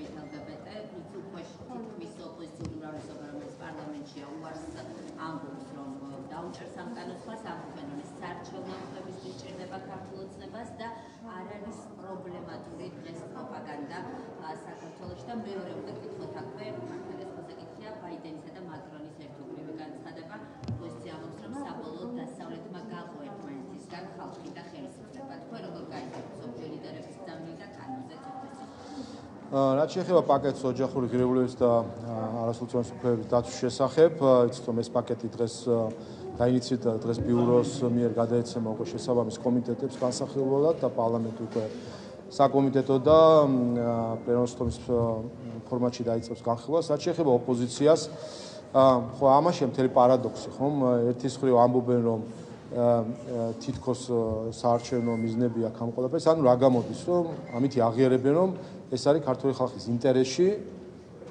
შედარებით LGBT ის უკვე თითქმის ოპოზიციური უმრავლესობა რომელიც პარლამენტშია უარს ამბობს რომ დაუჭერს ამ კანონს ამბობენ რომ ეს საარჩევნო ამბებისთვის ჭირდება ქართულ ოცნებას და არ არის პრობლემატური დღეს პროპაგანდა საქართველოში და მეორე უნდა კითხოთ აქვე მართალია მოსაკითხია ბაიდენისა და მაკრონის ერთობლივი განცხადება რუსი ამბობს რომ საბოლოოდ დასავლეთმა გაყო ერთმანეთისგან ხალხი და ხელისუფლება თქვენ როგორ გაიგებთ ზოგჯერ ლიდერების ძამნი და კანონზე რაც შეეხება პაკეტს ოჯახური ღირებულების და არასოციალური უფლებების დაცვის შესახებ, იცით რომ ეს პაკეტი დღეს დაინიცირდა დღეს ბიუროს მიერ გადაეცემა უკვე შესაბამის კომიტეტებს განსახილველად და პარლამენტი უკვე საკომიტეტო და პლენარობის ფორმატში დაიწყებს განხილვას. რაც შეეხება ოპოზიციას, ხო ამაშია მთელი პარადოქსი, ხომ? ერთის მხრივ ამბობენ რომ თითქოს საარჩევნო მიზნები აქ ამ ყველაფერს, ანუ რა გამოდის, რომ ამით აღიარებენ რომ ეს არის ქართული ხალხის ინტერესში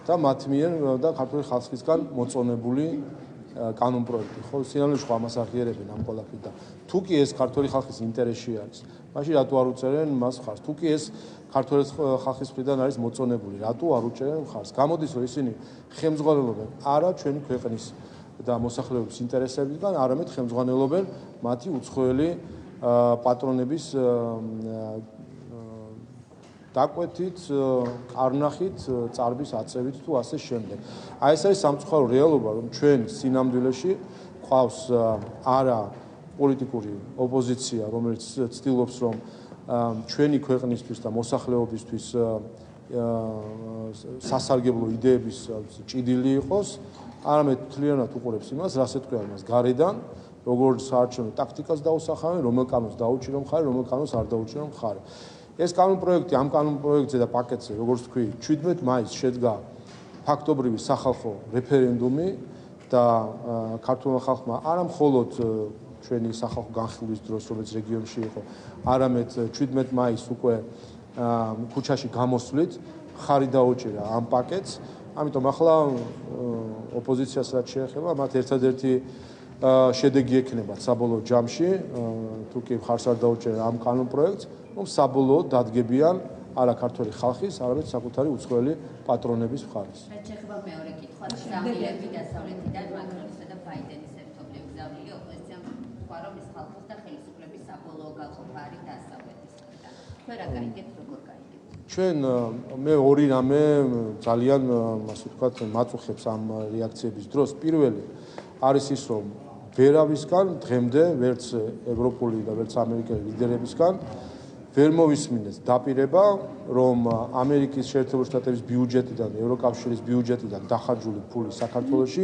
და მათ მიერ და ქართული ხალხისგან მოწონებული კანონპროექტი. ხო, სინამდვილეში ხო ამას აღიარებენ ამ ყველაფერს და თუ კი ეს ქართული ხალხის ინტერესში არის, მაშინ რატო არ უწერენ მას ხარს? თუ კი ეს ქართული ხალხის მხრიდან არის მოწონებული, რატო არ უჭერენ ხარს? გამოდის რომ ისინი ხელმძღვანელობენ არა ჩვენი ქვეყნის და მოსახლეობის ინტერესებიდან, არამედ ხელმძღვანელობენ მათი უცხოელი პატრონების დაკვეთით, კარნახით, წარბის აწევით თუ ასე შემდეგ. აი ეს არის სამწუხარო რეალობა, რომ ჩვენ სინამდვილეში ყავს არა პოლიტიკური ოპოზიცია, რომელიც ცდილობს რომ ჩვენი ქვეყნისთვის და მოსახლეობისთვის სასარგებლო იდეების ჭიდილი იყოს, არამედ მთლიანად უყურებს იმას, რაც ეთქვია მას გარედან, როგორც საარჩევნო ტაქტიკას დაუსახავენ, რომელ კანონს დაუჭირო მხარი, რომელ კანონს არ დაუჭირო მხარი. ეს კანონპროექტი ამ კანონპროექტზე და პაკეტზე, როგორც თქვი, 17 მაისს შედგა ფაქტობრივი სახალხო რეფერენდუმი და ქართულმა ხალხმა არა მხოლოდ ჩვენი სახალხო განხილვის დროს, რომელიც რეგიონში იყო, არამედ 17 მაისს უკვე ქუჩაში გამოსვლით ხარი დაუჭირა ამ პაკეტს. ამიტომ ახლა ოპოზიციას რაც შეეხება, მათ ერთადერთი შედეგი ექნებათ საბოლოო ჯამში, თუ კი ხარს არ დაუჭერენ ამ კანონპროექტს, რომ საბოლოოდ დადგებიან არა ქართული ხალხის, არამედ საკუთარი უცხოელი პატრონების მხარეს. რაც შეეხება მეორე კითხვას, ზამილები დასავლეთიდან მაკრონისა და ბაიდენის ერთობლივი გზავნილი ოპოზიციამ თქვა, რომ ეს ხალხის და ხელისუფლების საბოლოო გაყოფა არის დასავლეთისგან. თქვენ რა გაიგებთ, როგორ გაიგებთ? ჩვენ მე ორი რამე ძალიან ასე ვთქვათ მაწუხებს ამ რეაქციების დროს. პირველი არის ის, რომ ვერავისგან დღემდე ვერც ევროპული და ვერც ამერიკელი ლიდერებისგან ვერ მოვისმინეს დაპირება, რომ ამერიკის შეერთებული შტატების ბიუჯეტიდან, ევროკავშირის ბიუჯეტიდან დახარჯული ფული საქართველოში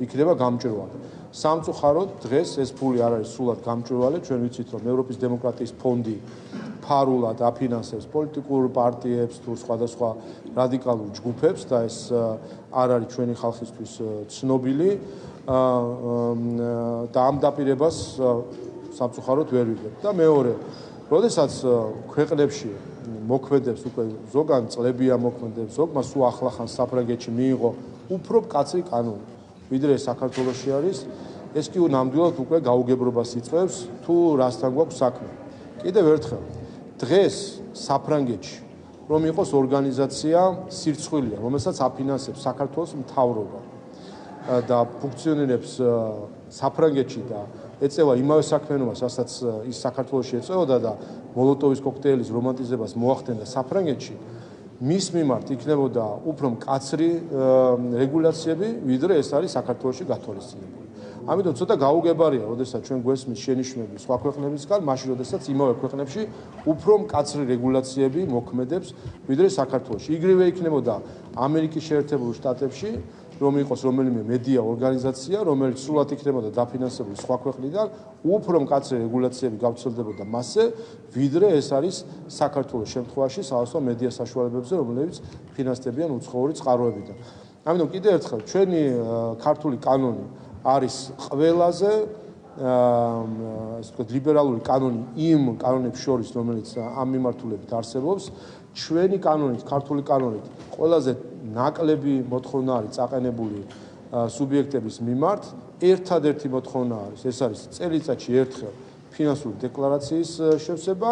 იქნება გამჭვირვალე. სამწუხაროდ დღეს ეს ფული არ არის სრულად გამჭვირვალე. ჩვენ ვიცით, რომ ევროპის დემოკრატიის ფონდი ფარულად აფინანსებს პოლიტიკურ პარტიებს თუ სხვადასხვა რადიკალურ ჯგუფებს და ეს არ არის ჩვენი ხალხისთვის ცნობილი და ამ დაპირებას სამწუხაროდ ვერ ვიგებთ. და მეორე როდესაც ქვეყნებში მოქმედებს უკვე ზოგან წლებია მოქმედებს, ზოგმა სულ ახლახან საფრანგეთში მიიღო უფრო მკაცრი კანონი, ვიდრე საქართველოში არის, ეს კი ნამდვილად უკვე გაუგებრობას იწვევს თუ რასთან გვაქვს საქმე. კიდევ ერთხელ, დღეს საფრანგეთში რომ იყოს ორგანიზაცია სირცხვილია, რომელსაც აფინანსებს საქართველოს მთავრობა და ფუნქციონირებს საფრანგეთში და ეწევა იმავე საქმიანობას, რასაც ის საქართველოში ეწეოდა და მოლოტოვის კოქტეილის რომანტიზებას მოახდენდა საფრანგეთში, მის მიმართ იქნებოდა უფრო მკაცრი რეგულაციები, ვიდრე ეს არის საქართველოში გათვალისწინებული. ამიტომ ცოტა გაუგებარია, როდესაც ჩვენ გვესმის შენიშვნები სხვა ქვეყნებისგან, მაშინ როდესაც იმავე ქვეყნებში უფრო მკაცრი რეგულაციები მოქმედებს, ვიდრე საქართველოში. იგივე იქნებოდა ამერიკის შეერთებულ შტატებში, რომ იყოს რომელიმე მედია ორგანიზაცია, რომელიც სრულად იქნებოდა დაფინანსებული სხვა ქვეყნიდან, უფრო მკაცრი რეგულაციები გავრცელდებოდა მასზე, ვიდრე ეს არის საქართველოს შემთხვევაში საავსო მედია საშუალებებზე, რომლებიც ფინანსდებიან უცხოური წყაროებიდან. ამიტომ კიდევ ერთხელ, ჩვენი ქართული კანონი არის ყველაზე ასე ვთქვათ ლიბერალური კანონი იმ კანონებს შორის, რომელიც ამ მიმართულებით არსებობს. ჩვენი კანონით, ქართული კანონით ყველაზე ნაკლები მოთხოვნა არის წაყენებული სუბიექტების მიმართ. ერთადერთი მოთხოვნა არის, ეს არის წელიწადში ერთხელ ფინანსური დეკლარაციის შევსება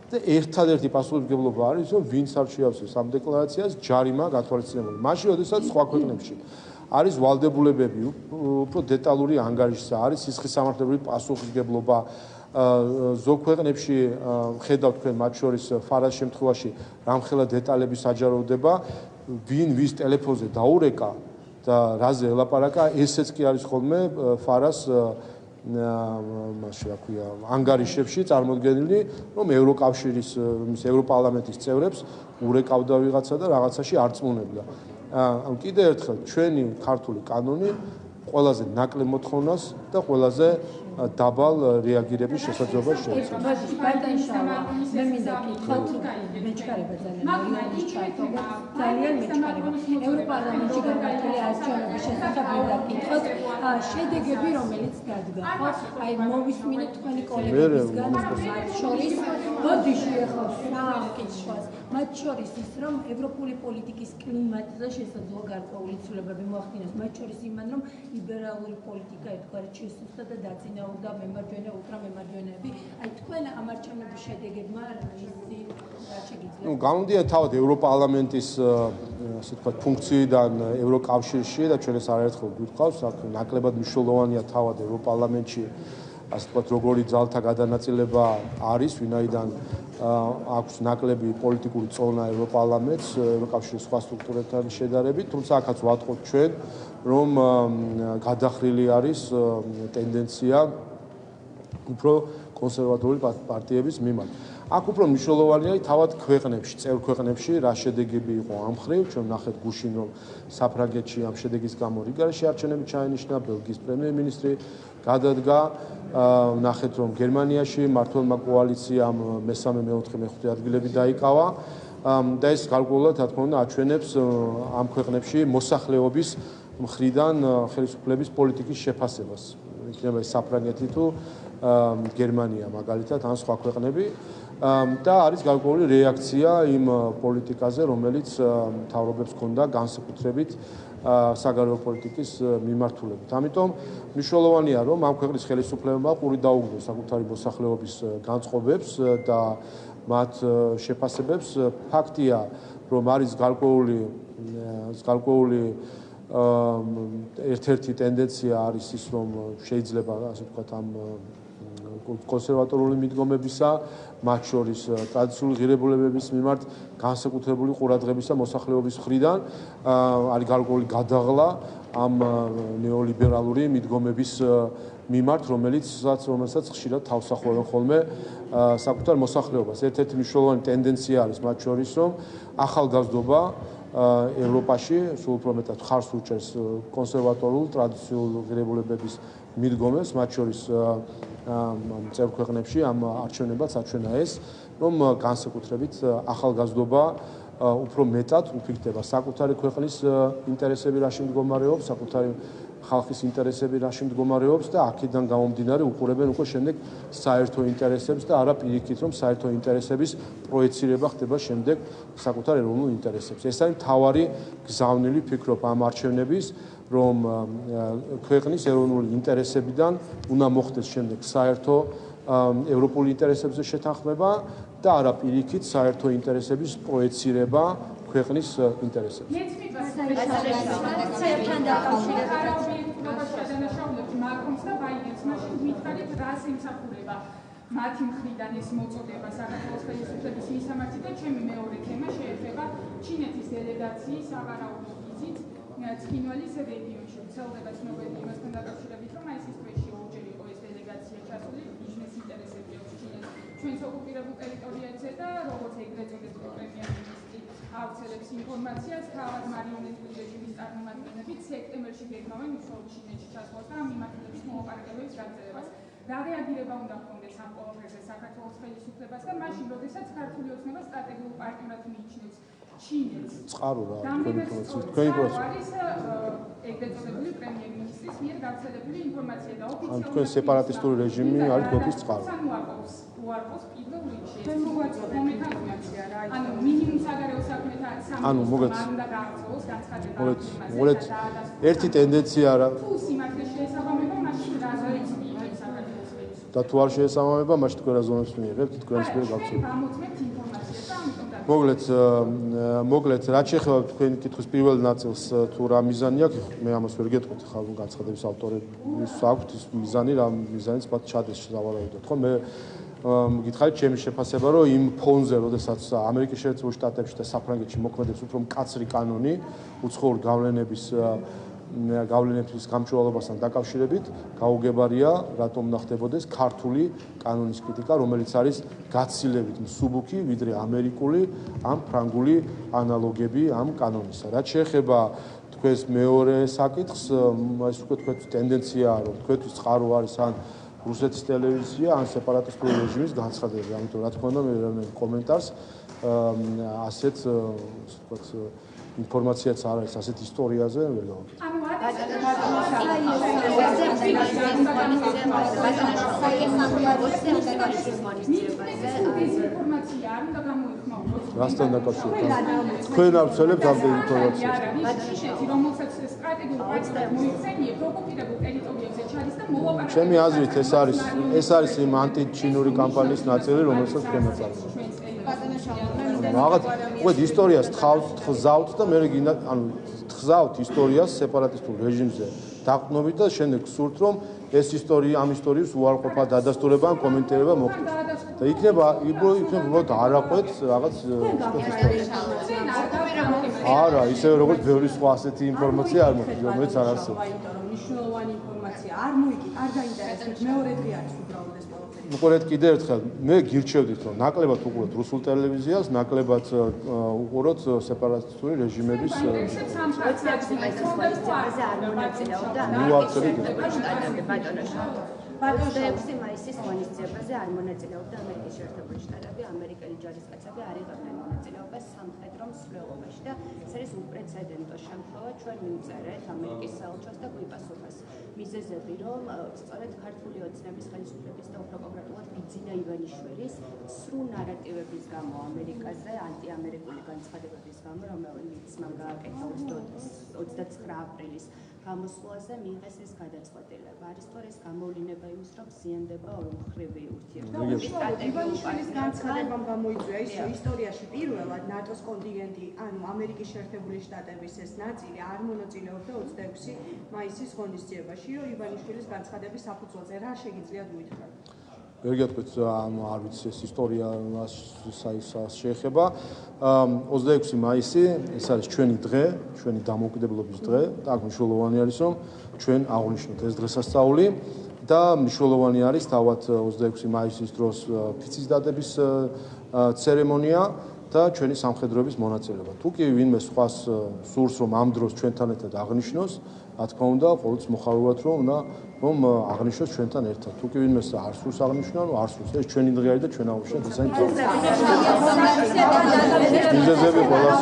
და ერთადერთი პასუხისმგებლობა არის, რომ ვინც არ შეავსებს ამ დეკლარაციას, ჯარიმა გათვალისწინებული. მაშინ, როდესაც სხვა ქვეყნებში არის ვალდებულებები, უფრო დეტალური ანგარიშსა, არის სისხლის სამართლებრივი პასუხისმგებლობა. ზოგ ქვეყნებში ხედავთ თქვენ მათ შორის ფარას შემთხვევაში რამხელა დეტალები საჯაროვდება, ვინ ვის ტელეფონზე დაურეკა და რაზე ელაპარაკა, ესეც კი არის ხოლმე ფარას მასე აქვია ანგარიშებში წარმოდგენილი, რომ ევროკავშირის მის ევროპარლამენტის წევრებს ურეკავდა ვიღაცა და რაღაცაში არწმუნებდა. კიდევ ერთხელ ჩვენი ქართული კანონი ყველაზე ნაკლებ მოთხოვნას და ყველაზე დაბალ რეაგირების შესაძლებლობას შეეცავს. მე მინდა გითხრათ, მეჩქარება ძალიან მეჩქარება. ევროპარლამენტში გამართული არჩევნების შესახებ მინდა გითხრათ, შედეგები რომელიც დადგა, ხო? აი მოვისმინეთ თქვენი კოლეგებისგან, მათ შორის ბოდიში ახლა სამ კითხვას. მათ შორის ის, რომ ევროპული პოლიტიკის კლიმატზე შესაძლოა გარკვეული ცვლილებები მოახდინოს, მათ შორის იმან, რომ ლიბერალური პოლიტიკა ერთგვარად შესუსტდა და დაწინაურდა მემარჯვენე ულტრამემარჯვენეები. აი თქვენ ამ არჩევნების შედეგებმა ისე რა შეგიძლიათ? გამომდინარე თავად ევროპარლამენტის ასე ვთქვათ ფუნქციიდან ევროკავშირში და ჩვენ ეს არაერთხელ გვითხავს, ნაკლებად მნიშვნელოვანია თავად ევროპარლამენტში ასე ვთქვათ როგორი ძალთა გადანაწილება არის, ვინაიდან აქვს ნაკლები პოლიტიკური წონა ევროპარლამენტს ევროკავშირის სხვა სტრუქტურებთან შედარებით, თუმცა აქაც ვატყობთ ჩვენ, რომ გადახრილი არის ტენდენცია უფრო კონსერვატორული პარტიების მიმართ. აქ უფრო მნიშვნელოვანია თავად ქვეყნებში, წევრ ქვეყნებში რა შედეგები იყო ამ მხრივ, ჩვენ ნახეთ გუშინ რომ საფრანგეთში ამ შედეგის გამო რიგაში არჩევნები ჩაენიშნა, ბელგიის პრემიერ-მინისტრი გადადგა, ნახეთ რომ გერმანიაში მმართველმა კოალიციამ მესამე, მეოთხე, მეხუთე ადგილები დაიკავა და ეს გარკვეულად რა თქმა უნდა აჩვენებს ამ ქვეყნებში მოსახლეობის მხრიდან ხელისუფლების პოლიტიკის შეფასებას. იქნება ეს საფრანგეთი თუ გერმანია მაგალითად ან სხვა ქვეყნები და არის გარკვეული რეაქცია იმ პოლიტიკაზე, რომელიც მთავრობებს ჰქონდა განსაკუთრებით საგარეო პოლიტიკის მიმართულებით. ამიტომ მნიშვნელოვანია, რომ ამ ქვეყნის ხელისუფლებამ ყური დაუგდოს საკუთარი მოსახლეობის განწყობებს და მათ შეფასებებს. ფაქტია, რომ არის გარკვეული ერთ-ერთი ტენდენცია არის ის, რომ შეიძლება ასე ვთქვათ ამ კონსერვატორული მიდგომებისა, მათ შორის ტრადიციული ღირებულებების მიმართ განსაკუთრებული ყურადღებისა მოსახლეობის მხრიდან არის გარკვეული გადაღლა ამ ნეოლიბერალური მიდგომების მიმართ, რომელსაც ხშირად თავს ახმოვან ხოლმე საკუთარ მოსახლეობას. ერთ-ერთი მნიშვნელოვანი ტენდენცია არის მათ შორის, რომ ახალგაზრდობა ევროპაში სულ უფრო მეტად ხარს უჭერს კონსერვატორულ ტრადიციულ ღირებულებების მიდგომებს, მათ შორის წევრ ქვეყნებში ამ არჩევნებაც აჩვენა ეს, რომ განსაკუთრებით ახალგაზრდობა უფრო მეტად უფიქრდება საკუთარი ქვეყნის ინტერესები რაში მდგომარეობს, საკუთარი ხალხის ინტერესები რაში მდგომარეობს და აქედან გამომდინარე უყურებენ უკვე შემდეგ საერთო ინტერესებს და არა პირიქით, რომ საერთო ინტერესების პროექცირება ხდება შემდეგ საკუთარ ეროვნულ ინტერესებს. ეს არის მთავარი გზავნილი ფიქრობ ამ არჩევნების, რომ ქვეყნის ეროვნული ინტერესებიდან უნდა მოხდეს შემდეგ საერთო ევროპული ინტერესებზე შეთანხმება და არა პირიქით საერთო ინტერესების პროექცირება ქვეყნის ინტერესებს. მათი მხრიდან ეს მოწოდება საქართველოს ხელისუფლების მისამართი და ჩემი მეორე თემა შეეხება ჩინეთის დელეგაციის სავარაუდო ვიზიტ ცხინვალის რეგიონში. ვრცელდება ცნობები იმასთან დაკავშირებით, რომ ეს ისტორიაში ორჯერ იყო ეს დელეგაცია ჩასული, ბიზნეს ინტერესები აქვს ჩინეთს ჩვენს ოკუპირებულ ტერიტორიებზე და როგორც ეგრეთ წოდებული პრემიერ-მინისტრი ავრცელებს ინფორმაციას, თავად მარიონეტული რეჟიმის წარმომადგენლები სექტემბერში გეგმავენ უშუალოდ ჩინეთში ჩასვლას და ამ მიმართულების მოლაპარაკებების გაგრძელებას. რა რეაგირება უნდა ჰქონდეს ამ ყველაფერზე საქართველოს ხელისუფლებასთან, მაშინ, როდესაც ქართული ოცნება სტრატეგიულ პარტნიორად მიიჩნევს ჩინეთს. წყარო რა, თქვენი ინფორმაცია. არის ეგრეთ წოდებული პრემიერ-მინისტრის მიერ გავრცელებული ინფორმაცია და ოფიციალურად თქვენ სეპარატისტული რეჟიმი არის გოთის წყარო. უარყოფს პირველ რიგში. ჩვენ მოგვაწოდეთ ინფორმაცია რა. ანუ მინიმუმ საგარეო საქმეთა მოგეთ უნდა გააცოლოს განცხადება. მოგეთ ერთი ტენდენცია რა. თუ სიმართლე შეესაბამება, მაშინ რა და თუ არ შეესაბამება, მაშინ თქვენ რა ზომებს მიიღებთ, თქვენს მიერ გავცნობთ. მოკლედ, რაც შეეხება თქვენი კითხვის პირველ ნაწილს, თუ რა მიზანი აქვს, მე ამას ვერ გეტყვით, ხა განცხადების ავტორებს აქვთ ის მიზანი, რა მიზანიც მათ ჩადეს სავარაუდოდ, ხო? მე გითხარით ჩემი შეფასება, რომ იმ ფონზე, როდესაც ამერიკის შეერთებულ შტატებში და საფრანგეთში მოქმედებს უფრო მკაცრი კანონი, უცხოურ გავლენების გამჭვირვალობასთან დაკავშირებით, გაუგებარია, რატომ ნახდებოდეს ქართული კანონის კრიტიკა, რომელიც არის გაცილებით მსუბუქი, ვიდრე ამერიკული ან ფრანგული ანალოგები ამ კანონისა. რაც შეეხება თქვენს მეორე საკითხს, ეს უკვე თქვენთვის ტენდენციაა, რომ თქვენთვის წყარო არის ან რუსეთის ტელევიზია, ან სეპარატისტული რეჟიმის განცხადებები. ამიტომ რა თქმა უნდა, მე რამდენი კომენტარს ასეთ ვთქვათ ინფორმაციაც არ არის ასეთ ისტორიაზე ვერ გავაკეთებ. რასთან დაკავშირებით? თქვენ არ ვცელებთ ამ ინფორმაციას. ჩემი აზრით ეს არის იმ ანტიჩინური კამპანიის ნაწილი, რომელსაც თქვენ აწარმოებთ. რაღაც უკვე ისტორიას თხზავთ და მე გინდა ანუ თხზავთ ისტორიას სეპარატისტულ რეჟიმზე დაყრდნობით და შემდეგ გსურთ რომ ეს ისტორია ამ ისტორიის უარყოფა დადასტურება ან კომენტირება მოხდეს და იქნება უბრალოდ არაყვეთ რაღაც არა ისე როგორც ბევრი სხვა ასეთი ინფორმაცია არ მოხდეს რომელიც არ არსებობს მნიშვნელოვანი ინფორმაცია არ მოიგით არ გაინტერესებთ მეორე დღე არის უბრალოდ ეს უყურეთ კიდე ერთხელ მე გირჩევდით რომ ნაკლებად უყურეთ რუსულ ტელევიზიას ნაკლებად უყუროთ სეპარატისტული რეჟიმების ბატონო მაისის ღონისძიებაზე არ მონაწილეობდა ამერიკის შეერთებული შტატები, ამერიკელი ჯარისკაცები არ იღებდნენ მონაწილეობას სამხედრო მსვლელობაში და ეს არის უპრეცედენტო შემთხვევა. ჩვენ მიმწერეთ ამერიკის საელჩოს და გვიპასუხეს მიზეზები, რომ სწორედ ქართული ოცნების ხელისუფლების და უფრო კონკრეტულად ბიძინა ივანიშვილის სრულ ნარატივების გამო ამერიკაზე, ანტიამერიკული განცხადებების გამო, რომელიც მან გააკეთა 29 აპრილის გამოსვლაზე მიიღეს ეს გადაწყვეტილება. არის თორე ეს გამოვლინება იმის, რომ ზიანდება ორმხრივი ურთიერთობები. ივანიშვილის განცხადებამ გამოიწვია ის ისტორიაში პირველად ნატოს კონტინგენტი, ანუ ამერიკის შეერთებული შტატების ეს ნაწილი არ მონაწილეობდა 26 მაისის ღონისძიებაში, რომ ივანიშვილის განცხადების საფუძველზე რა შეგიძლიათ გითხრათ? ვერ გეტყვით არ ვიცი ეს ისტორია შეეხება 26 მაისი ეს არის ჩვენი დღე, ჩვენი დამოუკიდებლობის დღე და აქ მნიშვნელოვანი არის რომ ჩვენ აღვნიშნოთ ეს დღესასწაული და მნიშვნელოვანი არის თავად 26 მაისის დროს ფიცის დადების ცერემონია და ჩვენი სამხედროების მონაწილეობა. თუ კი ვინმე სხვას სურს რომ ამ დროს ჩვენთან ერთად აღნიშნოს, რა თქმა უნდა, ყოველთვის მოხარულად რომ აღნიშნოს ჩვენთან ერთად. თუ კი ვინმე არ სურს აღნიშნა, არ სურს, ეს ჩვენი დღე არის და ჩვენ აღვნიშნოთ ეს არის. მიზეზები ყველას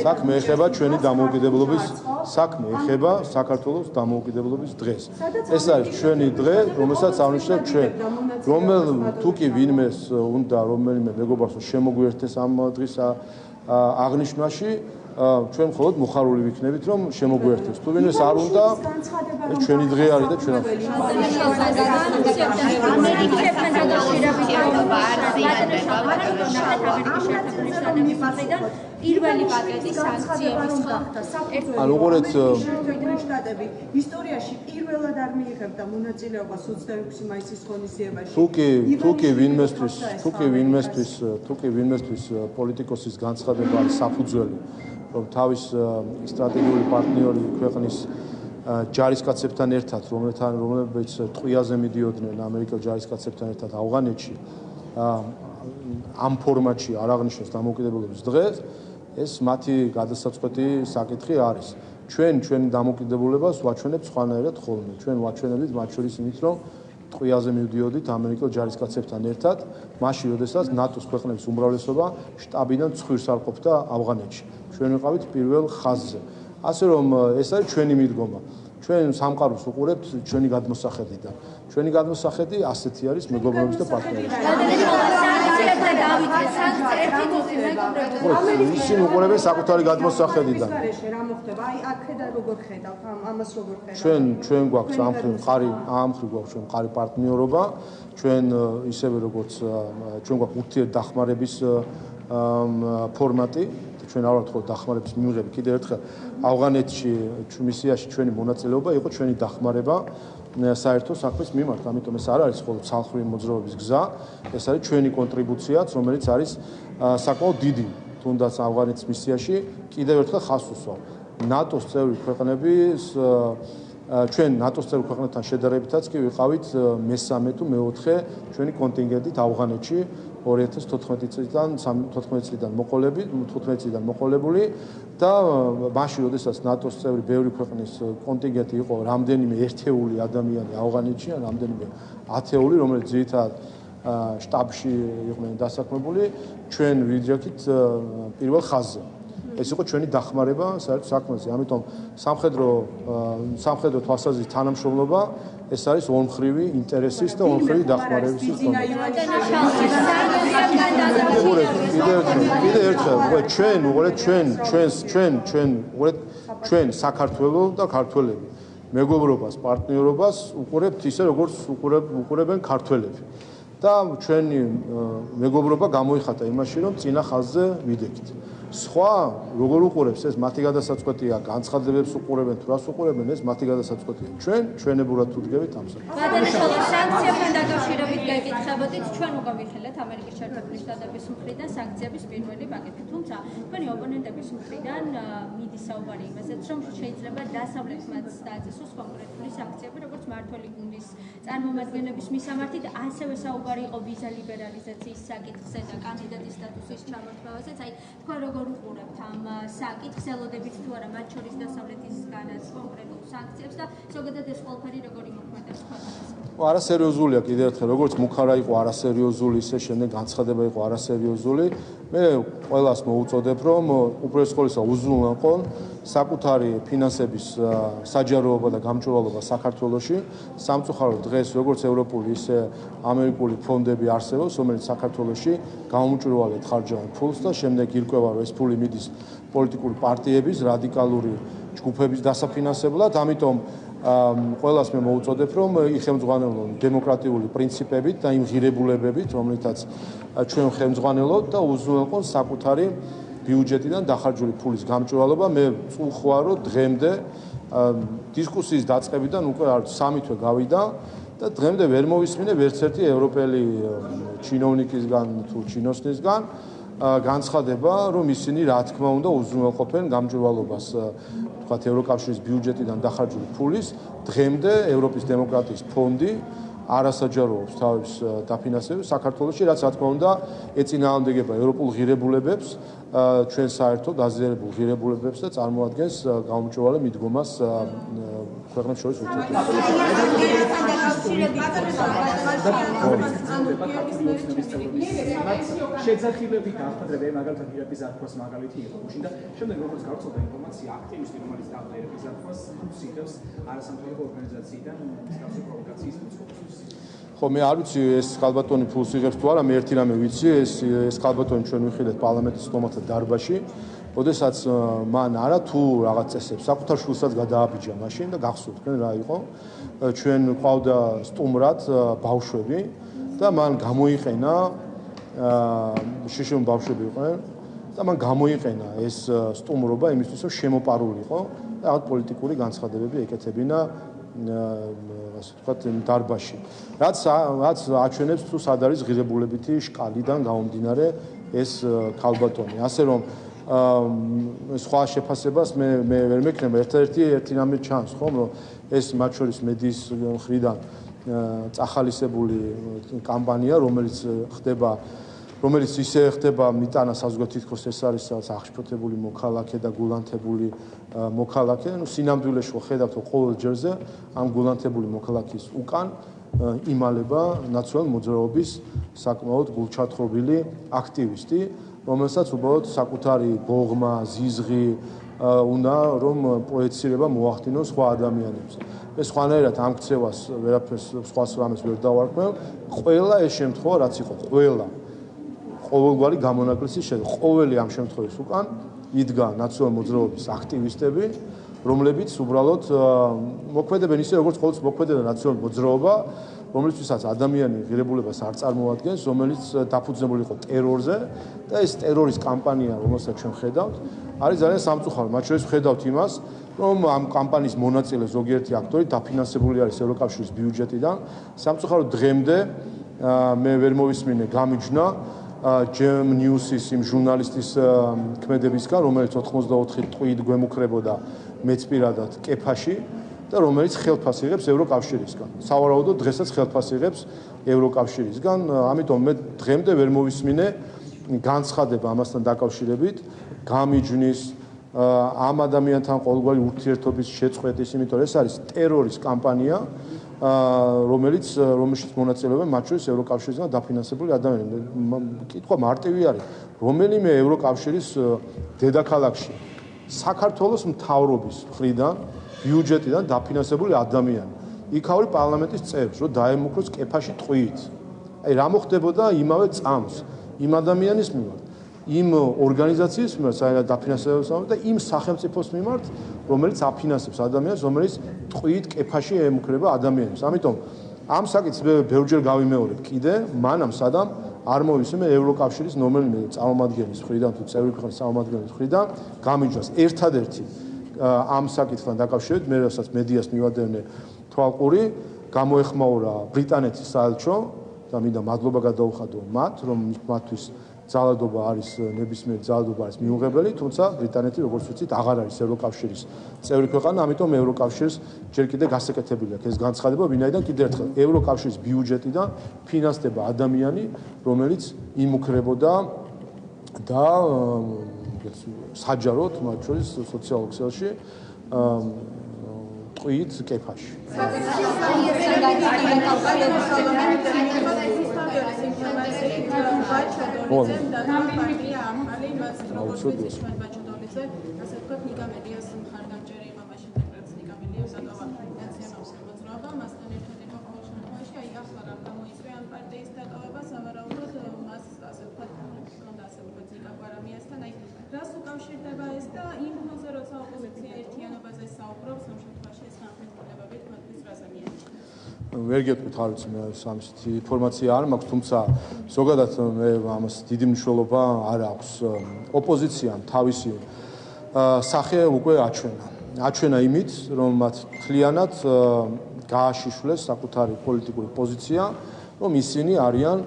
საქმე ეხება ჩვენი დამოუკიდებლობის საქმე ეხება საქართველოს დამოუკიდებლობის დღეს. ეს არის ჩვენი დღე, რომელსაც აღნიშნავთ ჩვენ. თუ კი ვინმეს უნდა რომელიმე მეგობარს შემოგვიერთეს ამ დღის აღნიშვნაში ჩვენ მხოლოდ მოხარული ვიქნებით რომ შემოგვიერთეს. თუ ვინმეს არ უნდა ეს ჩვენი დღე არის და ჩვენ პირველი პაკეტი სანქციების ანუ უყურეთ შტატები ისტორიაში პირველად არ მიიღებდა მონაწილეობას 26 მაისის ღონისძიებაში. თუ კი ვინმესთვის პოლიტიკოსის განცხადება არის საფუძველი რომ თავის სტრატეგიული პარტნიორი ქვეყნის ჯარისკაცებთან ერთად, რომლებიც ტყვიაზე მიდიოდნენ ამერიკელ ჯარისკაცებთან ერთად ავღანეთში, ამ ფორმატში არ აღნიშნოს დამოუკიდებლობის დღეს, ეს მათი გადასაწყვეტი საკითხი არის. ჩვენი დამოუკიდებლობას ვაჩვენებთ სხვანაირად ხოლმე. ჩვენ ვაჩვენებთ მათ შორის იმით, რომ ტყვიაზე მივდიოდით ამერიკელ ჯარისკაცებთან ერთად, მაშინ, როდესაც ნატოს ქვეყნების უმრავლესობა შტაბიდან ცხვირს არ ყოფდა ავღანეთში. ჩვენ ვიყავით პირველ ხაზზე. ასე რომ ეს არის ჩვენი მიდგომა. ჩვენ სამყაროს უყურებთ ჩვენი გადმოსახედიდან. ჩვენი გადმოსახედი ასეთი არის მეგობრობის და პარტნიორობის. ისინი უყურებენ საკუთარი გადმოსახედიდან. რა მოხდება? აი აქედან როგორ ხედავთ ამას როგორ ხედავთ? ჩვენ გვაქვს ამ მხრივ გვაქვს ჩვენ მყარი პარტნიორობა, ჩვენ ისევე როგორც ჩვენ გვაქვს ურთიერთდახმარების ფორმატი, ჩვენ არ ვართ ხოლმე დახმარების მიღები. კიდევ ერთხელ ავღანეთში მისიაში ჩვენი მონაწილეობა იყო ჩვენი დახმარება საერთო საქმის მიმართ, ამიტომ ეს არ არის მხოლოდ ცალკეული მოძრაობის გზა, ეს არის ჩვენი კონტრიბუციაც, რომელიც არის საკმაოდ დიდი, თუნდაც ავღანეთის მისიაში კიდევ ერთხელ ხაზს უსვამ. ნატოს წევრი ქვეყნების ჩვენ ნატოს წევრი ქვეყნებთან შედარებითაც კი ვიყავით მესამე თუ მეოთხე ჩვენი კონტინგენტით ავღანეთში 2014 წლიდან მოყოლებული და მაშინ როდესაც ნატოს წევრი ბევრი ქვეყნის კონტინგენტი იყო რამდენიმე ერთეული ადამიანი ავღანეთში ან რამდენიმე ათეული რომელიც ძირითადად შტაბში იყვნენ დასაქმებული ჩვენ ვიძრახით პირველ ხაზზე ეს იყო ჩვენი დახმარება საერთო საქმეზე ამიტომ სამხედრო თვალსაზრისით თანამშრომლობა ეს არის ორმხრივი ინტერესის და ორმხრივი დახმარების ჩვენ საქართველოს და ქართველები მეგობრობას პარტნიორობას უყურებთ ისე როგორც უყურებენ ქართველები და ჩვენი მეგობრობა გამოიხატა იმაში რომ წინა ხაზზე ვიდექით სხვა როგორ უყურებს ეს მათი გადასაწყვეტია განცხადებებს უყურებენ თუ რას უყურებენ ეს მათი გადასაწყვეტია ჩვენებურად თუ დგებით ამ საკითხს სანქციებთან დაკავშირებით გეკითხებოდით ჩვენ უკვე ვიხილეთ ამერიკის შეერთებული შტატების მხრიდან სანქციების პირველი პაკეტი თუმცა თქვენი ოპონენტების მხრიდან მიდის საუბარი იმაზეც რომ შეიძლება დასავლეთ მათს დააწესოს კონკრეტული სანქციები როგორც მართველი გუნდის წარმომადგენლების მისამართით ასევე საუბარი იყო ვიზა ლიბერალიზაციის საკითხზე და კანდიდატის სტატუსის ჩამორთმევაზეც აი თქვენ როგორ უყურებთ ამ საკითხს ელოდებით თუ არა მათ შორის დასავლეთისგანაც კონკრეტულ სანქციებს და ზოგადად ეს ყველაფერი როგორი მოქმედებს ქვეყანას? არასერიოზულია კიდევ ერთხელ როგორც მუხარა იყო არასერიოზული ისე შემდეგ განცხადება იყო არასერიოზული მე ყველას მოუწოდებ რომ უპირველეს ყოვლისა უზრუნველყონ საკუთარი ფინანსების საჯაროობა და გამჭვირვალობა საქართველოში სამწუხაროდ დღეს როგორც ევროპული ისე ამერიკული ფონდები არსებობს რომელიც საქართველოში გამომჭვირვალედ ხარჯავენ ფულს და შემდეგ ირკვევა რომ ეს ფული მიდის პოლიტიკური პარტიების რადიკალური ჯგუფების დასაფინანსებლად ამიტომ ყველას მე მოუწოდებ რომ იხელმძღვანელონ დემოკრატიული პრინციპებით და იმ ღირებულებებით რომლითაც ჩვენ ხელმძღვანელობთ და უზრუნველყონ საკუთარი ბიუჯეტიდან დახარჯული ფულის გამჭვირვალობა მე წუხوار რომ დღემდე დისკუსიის დაწყებიდან უკვე 3 თვე გავიდა და დღემდე ვერ მოვისმინე ვერც ერთი ევროპელი ჩინოვნიკისგან თუ ჩინოსნისგან განცხადება რომ ისინი რა თქმა უნდა უზრუნველყოფენ გამჭვირვალობას თქვათ ევროკავშირის ბიუჯეტიდან დახარჯული ფულის დღემდე ევროპის დემოკრატიის ფონდი არასაჯაროობს თავის დაფინანსებას საქართველოში რაც რა თქმა უნდა ეწინააღმდეგება ევროპულ ღირებულებებს ჩვენ საერთო დაზიანებულ ღირებულებებს და წარმოადგენს გამომჭვირვალე მიდგომას ქვეყნებს შორის შეძახილები გახადრება მაგალითად ირაკის ზარფხოს მაგალითი იყო გუშინ და შემდეგ როგორც გავრცელდა ინფორმაცია აქტივისტი რომელიც დაყდა ირაკის ზარფხოს უსიტებს არასამთავრობო ორგანიზაციიდან მსგავსი პროვოკაციის მოწყობას ხო მე არ ვიცი ეს ხალბატონი ფულს იღებს თუ არა მე ერთი რამე ვიცი ეს ხალბატონი ჩვენ ვიხილეთ პარლამენტის სტუმართა დარბაზში ოდესაც მან არა თუ რაღაც წესებს საკუთარ შვილსაც გადააბიჯა მაშინ და გახსოვთ თქვენ რა იყო ჩვენ ყავდა სტუმრად ბავშვები და მან გამოიყენა შიშომ ბავშვები იყვნენ და მან გამოიყენა ეს სტუმრობა იმისთვის რომ შემოპარულიყო და რაღაც პოლიტიკური განცხადებები ეკეთებინა ასე ვთქვათ დარბაზში რაც აჩვენებს თუ სად არის ღირებულებითი შკალიდან გამომდინარე ეს ქალბატონი ასე რომ სხვა შეფასებას მე ვერ მექნება ერთი რამე ჩანს ხომ რომ ეს მათ შორის მედიის მხრიდან წახალისებული კამპანია რომელიც ისე ხდება მიტანა საზოგადოებრივ თითქოს ეს არის აღშფოთებული მოქალაქე და გულანთებული მოქალაქე ნუ სინამდვილეში ხედავთ რომ ყოველ ჯერზე ამ გულანთებული მოქალაქის უკან იმალება ნაციონალური მოძრაობის საკმაოდ გულჩათხრობილი აქტივისტი რომელსაც უბრალოდ საკუთარი გოღმა ზიზღი უნდა რომ პროექცირება მოახდინოს სხვა ადამიანებს ეს სხვანაირად ამ ქცევას ვერაფერს სხვას რამეს ვერ დავარქმევ ყველა ეს შემთხვევა რაც იყო ყოველგვარი გამონაკლისის შედეგად. ყოველი ამ შემთხვევის უკან იდგა ნაციონალური მოძრაობის აქტივისტები, რომლებიც უბრალოდ მოქმედებენ ისე, როგორც ყოველთვის მოქმედებდა ნაციონალური მოძრაობა, რომლისთვისაც ადამიანი ღირებულებას არ წარმოადგენს, რომელიც დაფუძნებული იყო ტერორზე და ეს ტერორის კამპანია, რომელსაც ჩვენ ხედავთ, არის ძალიან სამწუხარო. მათ შორის ვხედავთ იმას, რომ ამ კამპანიის მონაწილე ზოგიერთი აქტორი დაფინანსებული არის ევროკავშირის ბიუჯეტიდან. სამწუხაროდ დღემდე მე ვერ მოვისმინე გამიჯნა ჯემ ნიუსის იმ ჟურნალისტის ქმედებისგან, რომელიც 84 ტყვით გვემუქრებოდა მეც პირადად კეფაში და რომელიც ხელფას იღებს ევროკავშირისგან. სავარაუდოდ დღესაც ხელფას იღებს ევროკავშირისგან, ამიტომ მე დღემდე ვერ მოვისმინე განცხადება ამასთან დაკავშირებით, გამიჯნის ამ ადამიანთან ყოველგვარი ურთიერთობის შეწყვეტის, იმიტომ რომ ეს არის ტერორის კამპანია, რომელშიც მონაწილეობენ მათ შორის ევროკავშირისგან დაფინანსებული ადამიანები. კითხვა მარტივი არის, რომელიმე ევროკავშირის დედაქალაქში საქართველოს მთავრობის მხრიდან ბიუჯეტიდან დაფინანსებული ადამიანი. იქაური პარლამენტის წევრს რომ დაემუქროს კეფაში ტყვიით. აი რა მოხდებოდა იმავე წამს იმ ადამიანის მიმართ, იმ ორგანიზაციის მიმართ, საერთოდ დაფინანსებებს და იმ სახელმწიფოს მიმართ, რომელიც აფინანსებს ადამიანს, რომელიც ტყვიით კეფაში ემუქრება ადამიანებს. ამიტომ ამ საკითხს მე ბევრჯერ გავიმეორებ კიდე, მანამ სადამ არ მოვისმე ევროკავშირის რომელიმე წარმომადგენლის მხრიდან თუ წევრი ქვეყნის წარმომადგენლის მხრიდან გამიჯვას. ერთადერთი ამ საკითხთან დაკავშირებით მე რასაც მედიას მივადევნე თვალყური, გამოეხმაურა ბრიტანეთის საელჩო და მინდა მადლობა გადაუხადო მათ, რომ მათთვის ძალადობა არის ნებისმიერი ძალადობა არის მიუღებელი, თუმცა ბრიტანეთი როგორც ვიცით აღარ არის ევროკავშირის წევრი ქვეყანა, ამიტომ ევროკავშირს ჯერ კიდე გასაკეთებელი აქვს ეს განცხადება, ვინაიდან კიდევ ერთხელ ევროკავშირის ბიუჯეტიდან ფინანსდება ადამიანი, რომელიც იმუქრებოდა და საჯაროდ მათ შორის სოციალურ ქსელში ტყვიით კეფაში. რას უკავშირდება ეს და იმ ფონზე როცა ოპოზიცია ერთიანობაზე საუბრობს, ამ შემთხვევაში ეს განხილვებებით მათთვის რას ამიანიშნებს? ვერ გეტყვით, არ ვიცი, მე სამის ინფორმაცია არ მაქვს, თუმცა ზოგადად მე ამას დიდი მნიშვნელობა არ აქვს. ოპოზიციამ თავისი სახე უკვე აჩვენა იმით, რომ მათ მთლიანად გააშიშვლეს საკუთარი პოლიტიკური პოზიცია, რომ ისინი არიან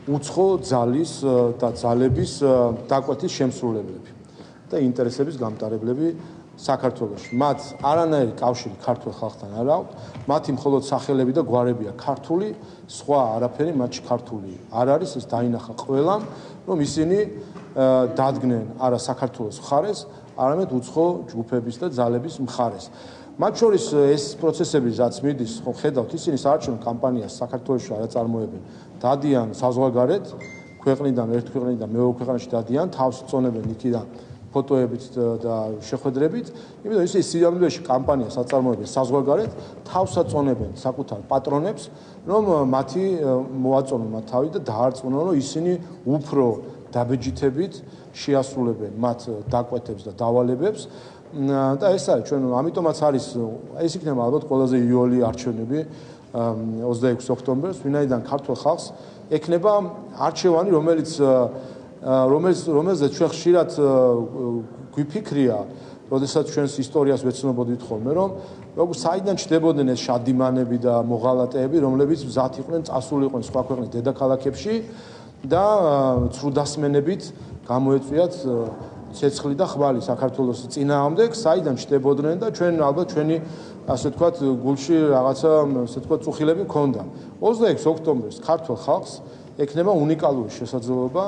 უცხო ძალის და ძალების დაკვეთის შემსრულებლები და ინტერესების გამტარებლები საქართველოში. მათ არანაირი კავშირი ქართულ ხალხთან არ აქვს, მათი მხოლოდ სახელები და გვარებია ქართული, სხვა არაფერი მათში ქართული არ არის, ეს დაინახა ყველამ, რომ ისინი დადგნენ არა საქართველოს მხარეს, არამედ უცხო ჯგუფების და ძალების მხარეს. მათ შორის ეს პროცესები, რაც მიდის, ხო ხედავთ, ისინი საარჩევნო კამპანიას საქართველოში არ აწარმოებენ. დადიან საზღვარგარეთ, ქვეყნიდან ერთ ქვეყნიდან მეორე ქვეყანაში დადიან, თავს წონებენ იქიდან ფოტოებით და შეხვედრებით, იმიტომ ისინი სიამოვნებაში კამპანიას აწარმოებენ საზღვარგარეთ, თავს აწონებენ საკუთარ პატრონებს, რომ მათი მოაწონონ მათ თავი და დაარწმუნონ, რომ ისინი უფრო დაბეჯითებით შეასრულებენ მათ დაკვეთებს და დავალებებს. და ეს არის ჩვენ ამიტომაც არის ეს იქნება ალბათ ყველაზე იოლი არჩევნები 26 ოქტომბერს, ვინაიდან ქართულ ხალხს ექნება არჩევანი, რომელზეც ჩვენ ხშირად გვიფიქრია, როდესაც ჩვენს ისტორიას ვეცნობოდით ხოლმე, რომ საიდან ჩდებოდნენ ეს შადიმანები და მოღალატეები, რომლებიც მზად იყვნენ წასულიყვნენ სხვა ქვეყნის დედაქალაქებში და ცრუდასმენებით გამოეწვიათ ცეცხლი და ხვალი საქართველოს წინააღმდეგ, საიდან ჩდებოდნენ და ჩვენ ალბათ ჩვენი ასე ვთქვათ გულში რაღაცა ასე ვთქვათ წუხილები მქონდა. 26 ოქტომბერს ქართულ ხალხს ექნება უნიკალური შესაძლებლობა,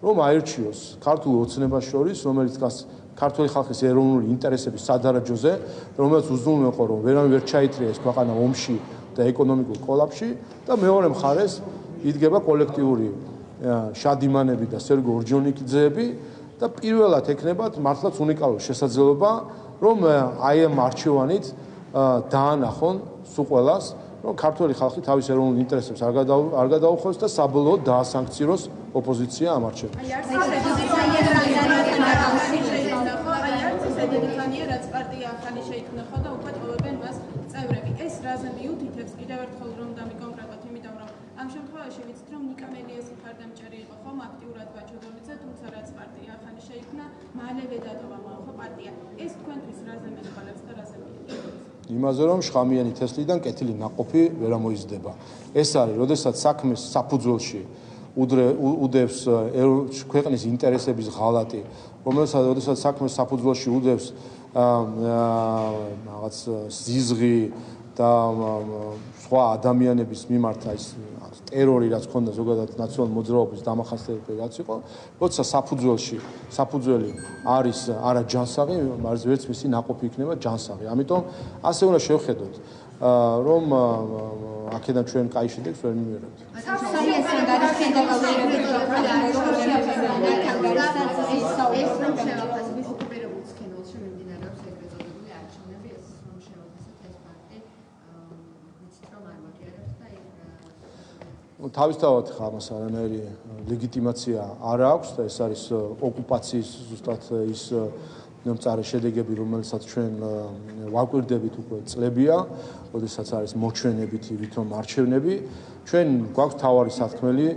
რომ აერჩიოს ქართულ ოცნებას შორის, რომელიც დგას ქართული ხალხის ეროვნული ინტერესების სადარაჯოზე, რომელიც უზრუნველყო, რომ ვერავინ ვერ ჩაითრია ეს ქვეყანა ომში და ეკონომიკურ კოლაფში და მეორე მხარეს იდგება კოლექტიური შადიმანები და სერგო ორჯონიკიძეები და პირველად ექნებათ მართლაც უნიკალური შესაძლებლობა, რომ აი ამ არჩევანით დაანახონ სულ ყველას, რომ ქართული ხალხი თავის ეროვნულ ინტერესებს არ გადაუხოს და საბოლოოდ დაასანქციროს ოპოზიცია ამ არჩევნებში. რაც პარტია ახალი შეიქმნა ხო და უკვე ტოვებენ მას წევრები. ეს რაზე მიუთითებს კიდევ ერთხელ რომ დამიკონკრეტოთ, იმიტომ რომ ამ შემთხვევაში ვიცით რომ ნიკა მელიას მხარდამჭერი იყო ხომ აქტიურად ბაჩოდოლიძე, თუმცა რაც პარტია ახალი შეიქმნა, მალევე დატოვა ხო პარტია. ეს თქვენთვის რაზე მეტყველებს და რაზე მიუთითებს? იმაზე რომ შხამიანი თესლიდან კეთილი ნაყოფი ვერ ამოიზრდება. ეს არის, როდესაც საქმეს საფუძველში უდევს ქვეყნის ინტერესების ღალატი, როდესაც საქმეს საფუძველში უდევს რაღაც ზიზღი და სხვა ადამიანების მიმართ ის ტერორი, რაც ქონდა ზოგადად ნაციონალურ მოძრაობის დამახასიათებელი რაც იყო, როცა საფუძველი არის არა ჯანსაღი, მაგრამ ვერც მისი ნაყოფი იქნება ჯანსაღი. ამიტომ ასე უნდა შევხედოთ, რომ აქედან ჩვენ კაი შედეგს ვერ მივიღებთ. თავისთავად ამას არანაირი ლეგიტიმაცია არ აქვს და ეს არის ოკუპაციის ზუსტად ის მწარე შედეგები, რომელსაც ჩვენ ვაკვირდებით უკვე წლებია, როდესაც არის მოჩვენებითი ვითომ არჩევნები. ჩვენ გვაქვს თავარი სათქმელი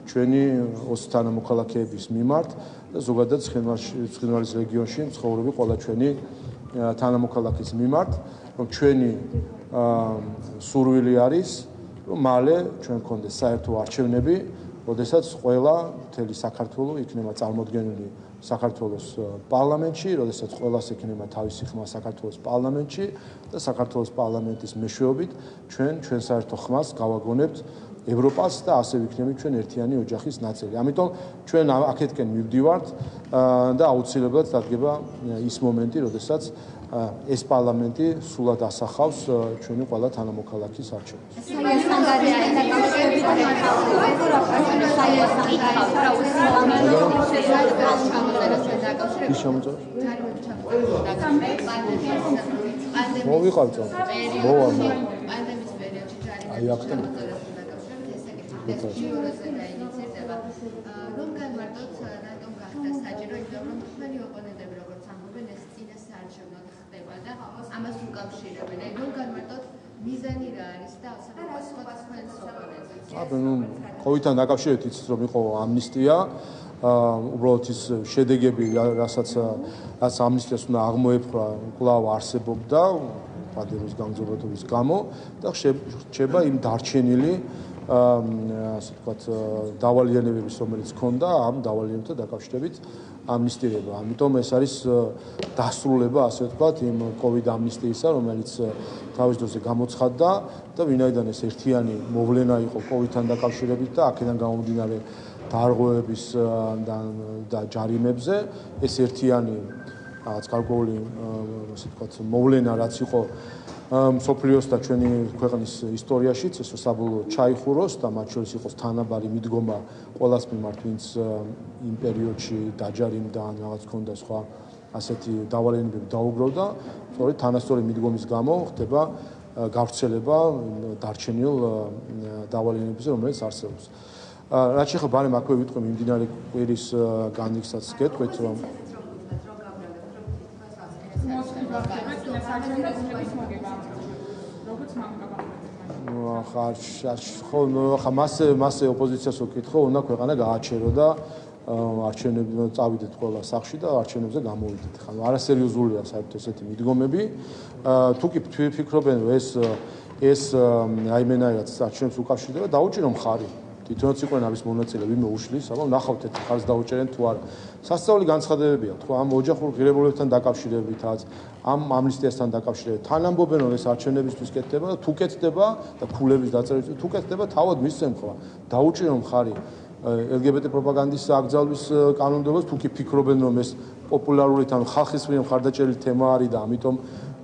ჩვენი 20 თანამოქალაქეების მიმართ და ზოგადად ცხინვალის რეგიონში მცხოვრები ყველა ჩვენი თანამოქალაქის მიმართ, რომ ჩვენი სურვილი არის რომ მალე ჩვენ გქონდეს საერთო არჩევნები, როდესაც ყველა მთელი საქართველო იქნება წარმოდგენილი საქართველოს პარლამენტში, როდესაც ყველას ექნება თავისი ხმა საქართველოს პარლამენტში და საქართველოს პარლამენტის მეშვეობით ჩვენ საერთო ხმას გავაგონებთ ევროპას და ასე ვიქნებით ჩვენ ერთიანი ოჯახის ნაწილი. ამიტომ ჩვენ აქეთკენ მივდივართ და აუცილებლად დადგება ის მომენტი, როდესაც ეს პარლამენტი სულად ასახავს ჩვენი ყველა თანამოქალაქის არჩევნებს. მოვიყავთ მოვა აი აქთან რომ განმარტოთ რატომ გახდა საჭირო, იმიტომ რომ თქვენი ოპონენტები როგორც ამბობენ, ეს წინასაარჩევნო ხდება და ამას უკავშირებენ. აი რომ განმარტოთ მიზანი რა არის და სხვა თქვენს ოპონენტებს. ყოველთან დაკავშირებით იცით რომ იყო ამნისტია, უბრალოდ ის შედეგები, რასაც ამნისტიას უნდა აღმოეფხვა, კვლავ არსებობდა პადერის გამგზავრების გამო და რჩება იმ დარჩენილი ასე ვთქვათ დავალიანებების, რომელიც ჰქონდა ამ დავალიანებთან დაკავშირებით ამნისტირება. ამიტომ ეს არის დასრულება, ასე ვთქვათ, იმ COVID ამნისტიისა, რომელიც თავის დროზე გამოცხადდა და ვინაიდან ეს ერთიანი მოვლენა იყო COVID-თან დაკავშირებით და აქედან გამომდინარე დარღვევების და ჯარიმებზე, ეს ერთიანი რაღაც გარკვეული, ასე ვთქვათ, მოვლენა, რაც იყო მსოფლიოს და ჩვენი ქვეყნის ისტორიაშიც, ეს საბოლოოდ ჩაიხუროს და მათ შორის იყოს თანაბარი მიდგომა ყველას მიმართ, ვინც იმ პერიოდში დაჯარიმდა ან რაღაც ქონდა სხვა ასეთი დავალენებები დაუგროვდა, სწორედ თანასწორი მიდგომის გამო ხდება გავრცელება დარჩენილ დავალენებებზე, რომელიც არსებობს. რაც შეხება ბარემ აქვე ვიტყვი მიმდინარე კვირის განრიგსაც გეტყვით, რომ ხა მასე ოპოზიციას ვკითხო, უნდა ქვეყანა გააჩერო და არჩევნები წავიდეთ ყველა სახლში და არჩევნებზე გამოვიდეთ. ხა არასერიოზულია საერთოდ ესეთი მიდგომები. თუ კი ფიქრობენ, რომ ეს აიმენაირად არჩევნებს უკავშირდება, დაუჭირო მხარი. თვითონაც იყვნენ ამის მონაწილე, ვინმე უშლის, აბა ნახავთ ერთ მხარს დაუჭერენ თუ არა. სასწაული განცხადებებია, თქო, ამ ოჯახურ ღირებულებებთან დაკავშირებითაც, ამ ამნისტიასთან დაკავშირებით. თან ამბობენ, რომ ეს არჩევნებისთვის კეთდება და თუ კეთდება და ქულების დაწერისთვის თუ კეთდება, თავად მისცემ ხმა. დაუჭირო მხარი LGBT პროპაგანდის აკრძალვის კანონმდებლობას, თუ კი ფიქრობენ, რომ ეს პოპულარული თან ხალხის მიერ მხარდაჭერილი თემა არის და ამიტომ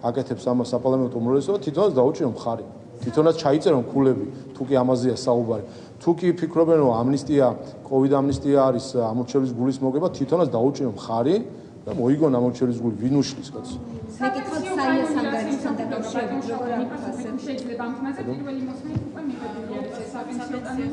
აკეთებს ამას საპარლამენტო უმრავლესობა, თვითონაც დაუჭირო მხარი. თვითონაც ჩაიწერონ ქულები, თუ კი ამაზეა საუბარი. თუ კი ფიქრობენ, რომ ამნისტია, COVID ამნისტია არის ამორჩევის გულის მოგება, თვითონაც დაუჭირო მხარი და მოიგონ ამორჩევის გული, ვინ უშლის კაცს. მეკითხოთ საიას ანგარიშთან დაკავშირებით, როგორ შეიძლება ამ თემაზე პირველი მოსმენით უკვე მიღებული არის ეს საპენსიო კანონი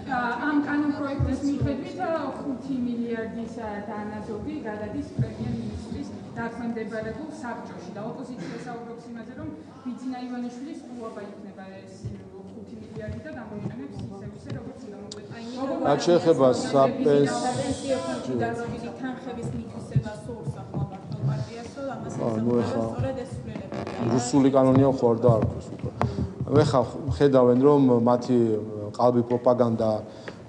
და ამ კანონპროექტის მიხედვით 5 მილიარდის დანაზოგი გადადის პრემიერ-მინისტრის დაქვემდებარებულ საბჭოში და ოპოზიცია საუბრობს იმაზე, რომ ბიძინა ივანიშვილის უობა იქნება ეს 5 მილიარდი და გამოიყენებს ისე როგორც უნდა მოგვეწყო. რაც შეეხება საპენსიო ფონდში დაზოგილი თანხების მითვისება სურს ახლა მართლ პარტიასო, ამას სწორედ ეს სულელები. რუსული კანონია ხო არ დაარქვეს უკვე. მე ხა ხედავენ რომ მათი ყალბი პროპაგანდა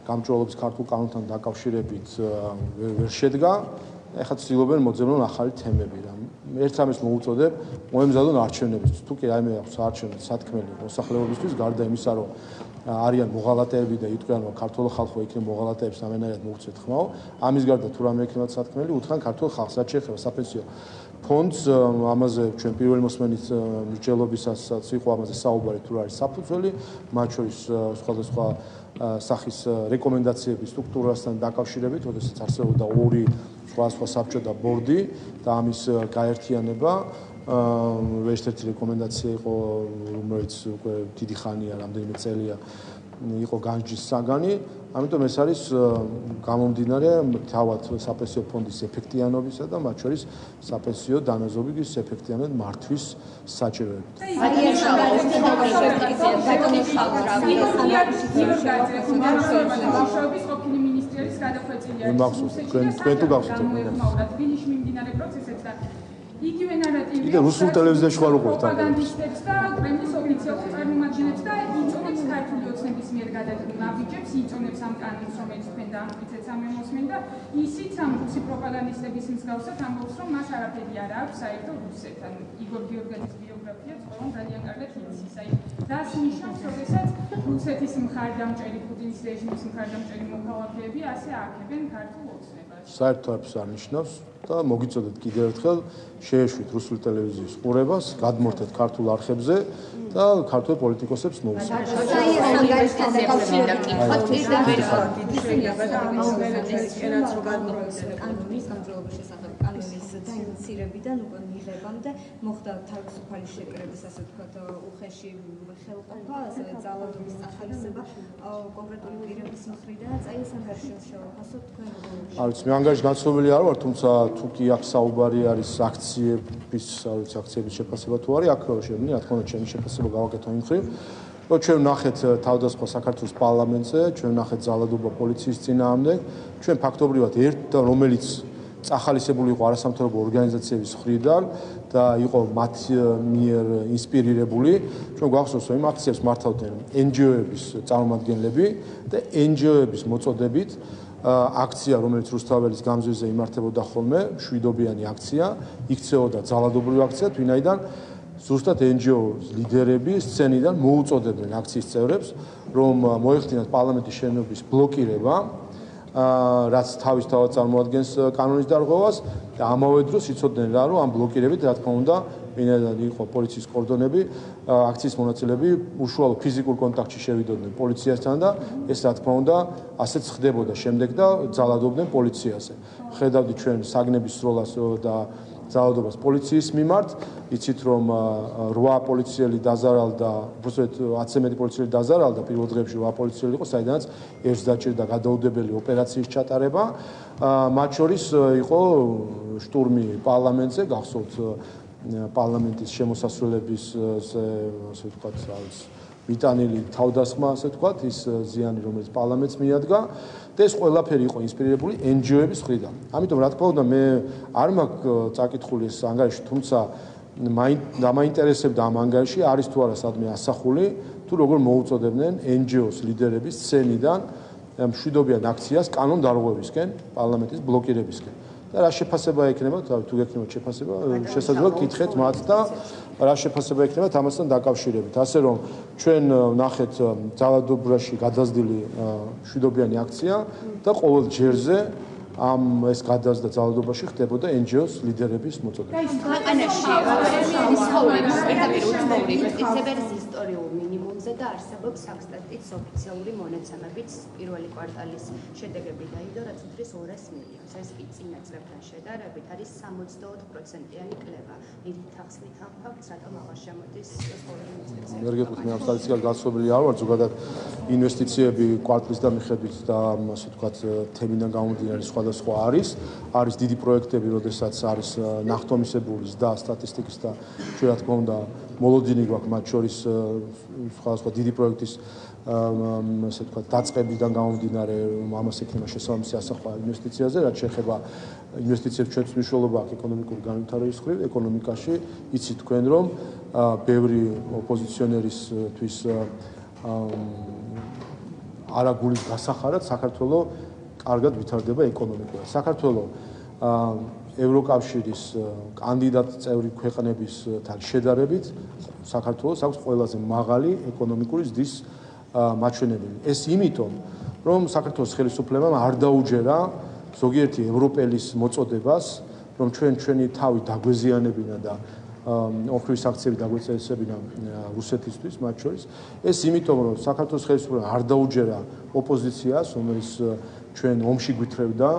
გამჭვირვალობის ქართულ კანონთან დაკავშირებით ვერ შედგა. ეხლა ცდილობენ მოძებნონ ახალი თემები და ერთ ამის მოუწოდებ მოემზადონ არჩევნებისთვის. თუ კი რაიმე აქვს არჩევნები სათქმელი მოსახლეობისთვის გარდა იმისა რომ არიან მოღალატეები და იტყვიან რომ ქართულ ხალხო იქნება მოღალატეებს ამენაირად მოუწევთ ხმაო. ამის გარდა თუ რამე იქნება სათქმელი უთხრან ქართულ ხალხს რაც შეეხება საპენსიო ფონდს ამაზე ჩვენ პირველი მოსმენის მსჯელობისასაც იყო ამაზე საუბარი თუ არის საფუძველი მათ შორის სხვადასხვა სახის რეკომენდაციების სტრუქტურასთან დაკავშირებით, როდესაც არსებობდა ორი სხვადასხვა საბჭო და ბორდი და ამის გაერთიანება ერთ-ერთი რეკომენდაცია იყო, რომელიც უკვე დიდი ხანია, რამდენიმე წელია იყო განჯის საგანი, ამიტომ ეს არის გამომდინარე თავად საპენსიო ფონდის ეფექტიანობისა და მათ შორის საპენსიო დანაზოგის ეფექტიანად მართვის საჭიროებით. იგივე ნარატივი კიდე რუსულ ტელევიზიაში ვარ უყურებთ პროპაგანდისტებს და კრემლის ოფიციალურ წარმომადგენლებს და იწონებს ქართული ოცნების მიერ გადადგმულ ნაბიჯებს, იწონებს ამ კანონს, რომელიც თქვენ დაამტკიცეთ სამემოსმენ და ისიც ამ რუსი პროპაგანდისტების მსგავსად ამბობს, რომ მას არაფერი არ აქვს საერთო რუსეთთან. იგორ გიორგაძის ბიოგრაფიაც ყველამ ძალიან კარგად იცის. აი რას ნიშნავს, როდესაც რუსეთის მხარდამჭერი, პუტინის რეჟიმის მხარდამჭერი მოქალაქეები ასე ააგებენ ქართულ ოცნებას. საერთოდ არ ნიშნავს და მოგიწოდეთ კიდევ ერთხელ შეეშვით რუსული ტელევიზიის ყურებას, გადმორთეთ ქართულ არხებზე და ქართულ პოლიტიკოსებს მოусმინეთ. დაინიცირებიდან უკვე მიღებამდე მოხდა თავისუფალი შეკრების ასე ვთქვათ უხეში ხელყოფა, ასე ძალადობის ახალისება კონკრეტული პირების მხრიდან წაილის ანგარიშში შევაფასოთ თქვენ როგორ. არ ვიცი, მე ანგარიში განცნობილი არ ვარ, თუმცა თუ კი აქ საუბარი არის აქციების, არ ვიცი, აქციების შეფასება თუ არის, აქ შეგვიძლია, რა თქმა უნდა, ჩემი შეფასება გავაკეთო იმ მხრივ, რომ ჩვენ ვნახეთ თავდასხმა საქართველოს პარლამენტზე, ჩვენ ვნახეთ ძალადობა პოლიციის წინააღმდეგ, ჩვენ ფაქტობრივად ერთ რომელიც წახალისებული იყო არასამთავრობო ორგანიზაციების მხრიდან და იყო მათ მიერ ინსპირირებული. ჩვენ გვახსოვს, რომ იმ აქციებს მართავდნენ NGO-ების წარმომადგენლები და NGO-ების მოწოდებით აქცია, რომელიც რუსთაველის გამზირზე იმართებოდა ხოლმე, მშვიდობიანი აქცია, იქცეოდა ძალადობრივი აქცია, ვინაიდან ზუსტად NGO-ს ლიდერები სცენიდან მოუწოდებდნენ აქციის წევრებს, რომ მოეხდინათ პარლამენტის შენობების ბლოკირება, რაც თავისთავად წარმოადგენს კანონის დარღვევას და ამავე დროს იცოდნენ რა, რომ ამ ბლოკირებით, რა თქმა უნდა, ვინაიდან იყო პოლიციის კორდონები, აქციის მონაწილეები უშუალო ფიზიკურ კონტაქტში შევიდოდნენ პოლიციასთან და ეს რა თქმა უნდა ასეც ხდებოდა შემდეგ და ძალადობდნენ პოლიციაზე. ხედავდი ჩვენ საგნების სროლას და ძალადობას პოლიციის მიმართ, იცით რომ 8 პოლიციელი დაზარალდა, უბრალოდ 10-ზე მეტი პოლიციელი დაზარალდა, პირველ დღეებში 8 პოლიციელი იყო, საიდანაც ერთს დაჭირდა გადაუდებელი ოპერაციის ჩატარება. მათ შორის იყო შტურმი პარლამენტზე, გახსოვთ პარლამენტის შემოსასრულების ასე ვთქვათ, მიტანილი თავდასხმა, ასე ვთქვათ, ის ზიანი, რომელიც პარლამენტს მიადგა და ეს ყველაფერი იყო ინსპირირებული NGO-ების მხრიდან. ამიტომ რა თქმა უნდა, მე არ მაქვს წაკითხული ეს ანგარიში, თუმცა დამაინტერესებდა ამ ანგარიში არის თუ არა სადმე ასახული, თუ როგორ მოუწოდებდნენ NGO-ს ლიდერების სცენიდან მშვიდობიან აქციას კანონდარღვევისკენ, პარლამენტის ბლოკირებისკენ. და რა შეფასება ექნება, თუ გექნებათ შეფასება, შესაძლოა გითხრათ მათ და რა შეფასება ექნებათ ამასთან დაკავშირებით. ასე რომ ჩვენ ვნახეთ ძალადობრივში გადაზრდილი მშვიდობიანი აქცია და ყოველ ჯერზე ამ ეს გადაზრდა ძალადობაში ხდებოდა NGO-ს ლიდერების მოწოდებით. ქვეყანაში ცხოვრების პირდაპირ უცნობი ინვესტიციების ისტორიულ მინიმუმზე და არსებობს სტატისტიკის ოფიციალური მონაცემებით პირველი კვარტალის შედეგები დაიდო, რაც უდრის 200 მილიონს. ეს კი წინა წლებთან შედარებით არის 64%-იანი კლება. მით ახსნით ამ ფაქტს, რატომ აღარ შემოდის სკოლის ინსპექცია. მე გეტყვით, მე ამ სტატისტიკას გასწავლილი არ ვარ, ზოგადად ინვესტიციები კვარტლის და მიხედვით და ასე ვთქვათ, თემიდან გამომდინარე სხვადასხვა არის დიდი პროექტები, როდესაც არის ნახტომისებულის და სტატისტიკის და ჩვენ რა თქმა უნდა მოლოდინი გვაქვს მათ შორის სხვადასხვა დიდი პროექტის ასე ვთქვათ დაწყებიდან გამომდინარე ამას ექნება შესაბამისი ასახვა ინვესტიციაზე, რაც შეეხება ინვესტიციებს ჩვენთვის მნიშვნელობა აქვს ეკონომიკური განვითარების მხრივ ეკონომიკაში. იცით თქვენ რომ ბევრი ოპოზიციონერისთვის არაგულის გასახარად საქართველოს კარგად ვითარდება ეკონომიკურად. საქართველოს ევროკავშირის კანდიდატ წევრი ქვეყნებისთან შედარებით საქართველოს აქვს ყველაზე მაღალი ეკონომიკური ზრდის მაჩვენებელი. ეს იმიტომ, რომ საქართველოს ხელისუფლებამ არ დაუჯერა ზოგიერთი ევროპელის მოწოდებას, რომ ჩვენი თავი დაგვეზიანებინა და ოქროვის აქციები დაგვეწესებინა რუსეთისთვის მათ შორის. ეს იმიტომ, რომ საქართველოს ხელისუფლებამ არ დაუჯერა ოპოზიციას, რომელიც ჩვენ ომში გვითრევდა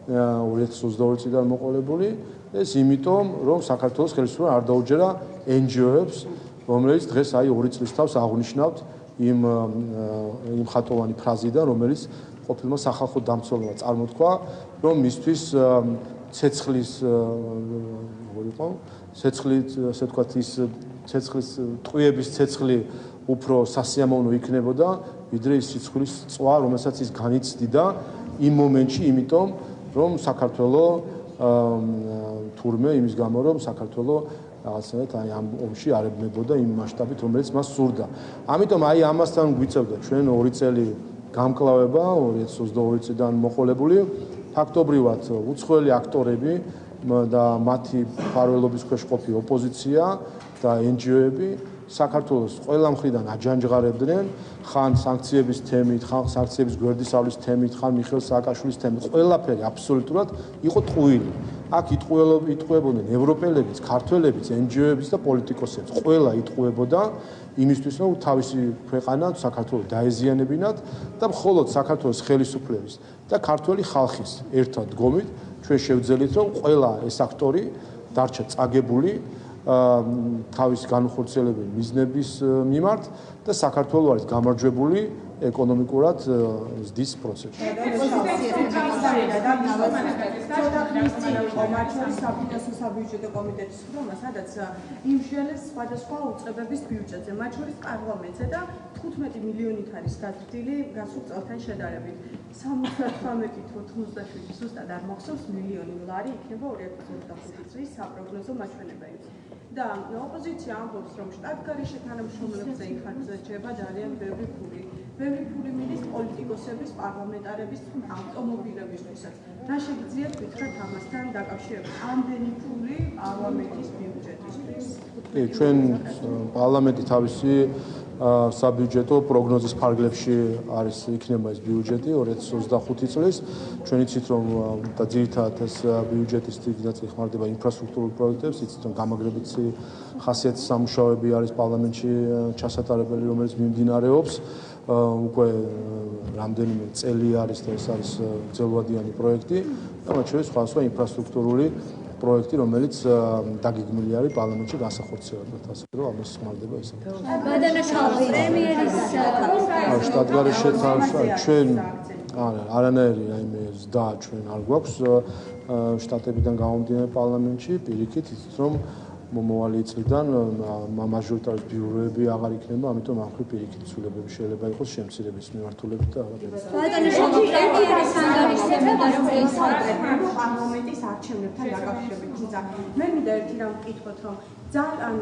2022 წლიდან მოყოლებული, ეს იმიტომ, რომ საქართველოს ხელისუფლებამ არ დაუჯერა NGO-ებს, რომელიც დღეს აი 2 წლის თავს აღნიშნავთ იმ ხატოვანი ფრაზიდან, რომელიც ყოფილმა სახალხო დამცველმა წარმოთქვა, რომ მისთვის ცეცხლის ასე ვთქვათ ის ცეცხლის ტყვიების ცეცხლი უფრო სასიამოვნო იქნებოდა, ვიდრე ის სიცხლის წვა, რომელსაც ის განიცდიდა იმ მომენტში, იმიტომ რომ საქართველოს თურმე იმის გამო, რომ საქართველოს რაღაცნაირად აი ამ ომში არ ებნებოდა იმ მასშტაბით, რომელიც მას სურდა. ამიტომ აი ამასთან გვიწევდა ჩვენ 2 წელი გამკლავება 2022 წლიდან მოყოლებული. ფაქტობრივად უცხოელი აქტორები და მათი მფარველობის ქვეშ ყოფილი ოპოზიცია და NGO-ები საქართველოს ყველა მხრიდან აჯანჯღარებდნენ, ხან სანქციების თემით, ხან სანქციების გვერდისავლის თემით, ხან მიხეილ სააკაშვილის თემით, ყველაფერი აბსოლუტურად იყო ტყუილი. აქ იტყუებოდნენ ევროპელებიც, ქართველებიც, NGO-ებიც და პოლიტიკოსებიც. ყველა იტყუებოდა იმისთვის, რომ თავისი ქვეყანა საქართველოს დაეზიანებინათ და მხოლოდ საქართველოს ხელისუფლების და ქართველი ხალხის ერთად დგომით ჩვენ შევძელით, რომ ყველა ეს აქტორი დარჩა წაგებული თავის განუხორციელებელი მიზნების მიმართ და საქართველოს არის გამარჯვებული ეკონომიკურად ზრდის პროცესში. საფინანსო საბიუჯეტო კომიტეტის ხდომა, სადაც იმშელეს სხვადასხვა უწყებების ბიუჯეტზე, მათ შორის პარლამენტზე და 15 მილიონით არის გაზრდილი გასულ წელთან შედარებით. 78-87 ზუსტად არ მახსოვს მილიონი ლარი იქნება 2025 წლის საპროგნოზო მაჩვენებელი. და ოპოზიცია ამბობს, რომ შტატგარეშე თანამშრომლებზე იხარჯება ძალიან ბევრი ფული მიდის პოლიტიკოსების, პარლამენტარების, ავტომობილებისთვისაც. რა შეგიძლიათ გითხრათ ამასთან დაკავშირებით? ამდენი ფული პარლამენტის ბიუჯეტისთვის? ჩვენ პარლამენტი თავისი საბიუჯეტო პროგნოზის ფარგლებში არის იქნება ეს ბიუჯეტი 2025 წლის. ჩვენ იცით რომ და ძირითადად ეს ბიუჯეტის დიდი ნაწილი ხმარდება ინფრასტრუქტურულ პროექტებს, იცით რომ გამაგრებითი ხასიათის სამუშაოები არის პარლამენტში ჩასატარებელი, რომელიც მიმდინარეობს. უკვე რამდენიმე წელი არის და ეს არის ძელვადიანი პროექტი და მათ შორის სხვადასხვა ინფრასტრუქტურული პროექტი, რომელიც დაგეგმილი არის პარლამენტში განსახორციელებლად, ასე რომ ამას ხმარდება ეს. გადანაშაული პრემიერის შტატგარეშე ჩვენ არანაირი რაიმე ზრდა ჩვენ არ გვაქვს შტატებიდან გამომდინარე პარლამენტში, პირიქით იცით რომ მომავალი წლიდან მაჟორიტარის ბიუროები აღარ იქნება, ამიტომ ამ ხრივ პირიქით ცვლილებები შეიძლება იყოს შემცირების მიმართულებით და არაფერი. გადანიშაული პრემიერის ანგარიშებდა რომ პარლამენტის არჩევნებთან დაკავშირებით, თუმცა მე მინდა ერთი რამ ვკითხოთ, რომ ძალიან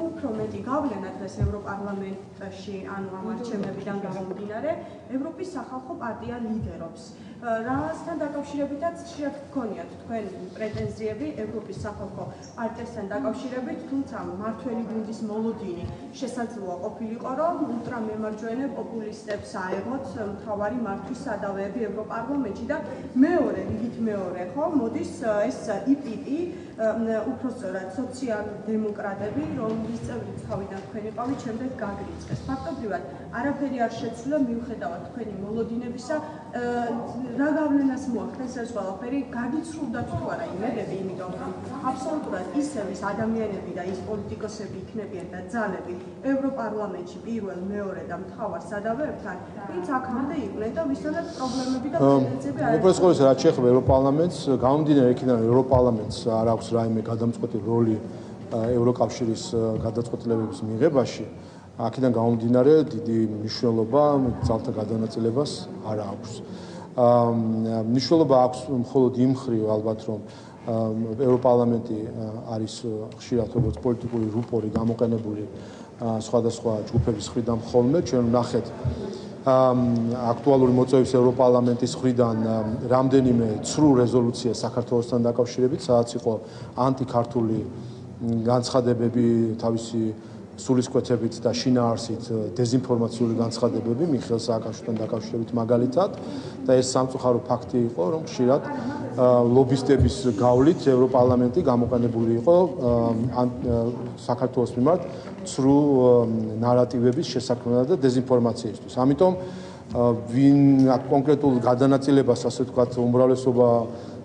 უფრო მეტი გავლენა დღეს ევროპარლამენტში ამ არჩევნებიდან გამომდინარე ევროპის სახალხო პარტია ლიდერობს. რასთან დაკავშირებითაც ხშირად გქონიათ თქვენ პრეტენზიები ევროპის სახალხო პარტიასთან დაკავშირებით, თუმცა მართველი გუნდის მოლოდინი შესაძლოა ყოფილიყო, რომ ულტრამემარჯვენე პოპულისტებს აეღოთ მთავარი მართვის სადავეები ევროპარლამენტში და მეორე, რიგით მეორე, ხო, მოდის ეს იპიპი, უпростоრად სოციალ-დემოკრატები, რომლის წევრიც თავიდან თქვენ იყავით, შემდეგ გაგრიცხეს. ფაქტობრივად, არაფერი არ შეცვლა მიუხედავად თქვენი მოლოდინებისა, რა გავლენას მოახდენს ეს ყველაფერი, გაგიცრუვდათ თუ არა იმედები, იმიტომ რომ აბსოლუტურად ისევ ის ადამიანები და ის პოლიტიკოსები იქნებიან და ძალები ევროპარლამენტში პირველ, მეორე და მთავარ სადავეებთან, ვინც აქამდე იყვნენ და ვისთანაც პრობლემები და პრეტენზიები არ უბრალოდ ყოველთვის რაც შეეხება ევროპარლამენტს, გამომდინარე იქიდან ევროპარლამენტს არ აქვს რაიმე გადამწყვეტი როლი ევროკავშირის გადაწყვეტილებების მიღებაში, აქედან გამომდინარე დიდი მნიშვნელობა ძალთა გადანაწილებას არ აქვს. მნიშვნელობა აქვს მხოლოდ იმ მხრივ ალბათ, რომ ევროპარლამენტი არის ხშირად როგორც პოლიტიკური რუპორი გამოყენებული სხვადასხვა ჯგუფების მხრიდან ხოლმე. ჩვენ ვნახეთ აქტუალური მოწვევის ევროპარლამენტის მხრიდან რამდენიმე ცრუ რეზოლუცია საქართველოსთან დაკავშირებით, სადაც იყო ანტიქართული განცხადებები თავისი სულისკვეთებით და შინაარსით დეზინფორმაციული განცხადებები მიხეილ სააკაშვილთან დაკავშირებით მაგალითად და ეს სამწუხარო ფაქტი იყო, რომ ხშირად ლობისტების გავლით ევროპარლამენტი გამოყენებული იყო საქართველოს მიმართ ცრუ ნარატივების შესაქმნელად და დეზინფორმაციისთვის. ამიტომ ვინ კონკრეტულ გადანაწილებას, ასე ვთქვათ, უმრავლესობა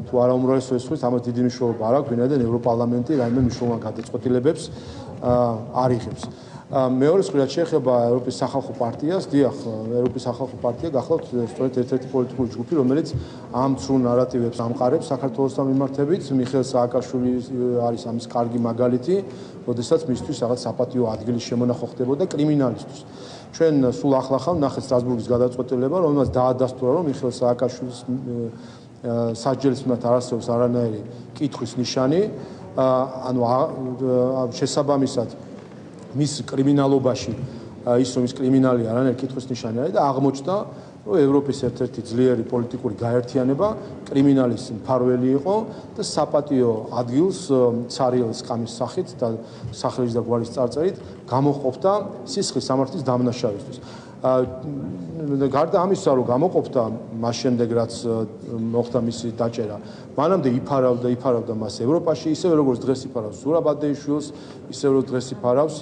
თუ არა უმრავლესობა ეს ამას დიდი მნიშვნელობა არ აქვს, ვინაიდან ევროპარლამენტი რაიმე მნიშვნელოვან გადაწყვეტილებებს არ იღებს. მეორე სულ შეეხება ევროპის სახალხო პარტიას, დიახ, ევროპის სახალხო პარტია გახლავთ სწორედ ერთ-ერთი პოლიტიკური ჯგუფი, რომელიც ამ ცრუ ნარატივებს ამყარებს საქართველოსთან მიმართებით. მიხეილ სააკაშვილი არის ამის კარგი მაგალითი, როდესაც მისთვის რაღაც საპატიო ადგილის შემონახვა ხდებოდა კრიმინალისტვის. ჩვენ სულ ახლახან ვნახეთ სტრასბურგის გადაწყვეტილება, რომელმაც დაადასტურა, რომ მიხეილ სააკაშვილის სასჯელის მიმართ არ არსებობს არანაირი კითხვის ნიშანი. ანუ შესაბამისად მის კრიმინალობაში ის რომ ის კრიმინალი არანაირი კითხვის ნიშანი არის და აღმოჩნდა რომ ევროპის ერთ-ერთი ძლიერი პოლიტიკური გაერთიანება კრიმინალის მფარველი იყო და საპატიო ადგილს ცარიელის სკამის სახით და სახლის და გვარის წარწერით გამოყოფდა სისხლის სამართლის დამნაშავისთვის. გარდა ამისა, რომ გამოყოფდა მას შემდეგ, რაც მოხდა მისი დაჭერა, მანამდე იფარავდა მას ევროპაში, ისევე როგორც დღეს იფარავს ზურაბ ადეიშვილს, ისევე როგორც დღეს იფარავს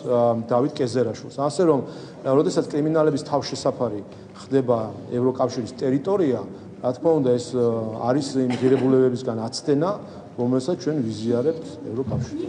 დავით კეზერაშვილს. ასე რომ, როდესაც კრიმინალების თავშესაფარი ხდება ევროკავშირის ტერიტორია, რა თქმა უნდა, ეს არის იმ ღირებულებებისგან აცდენა, რომელსაც ჩვენ ვიზიარებთ ევროკავშირში.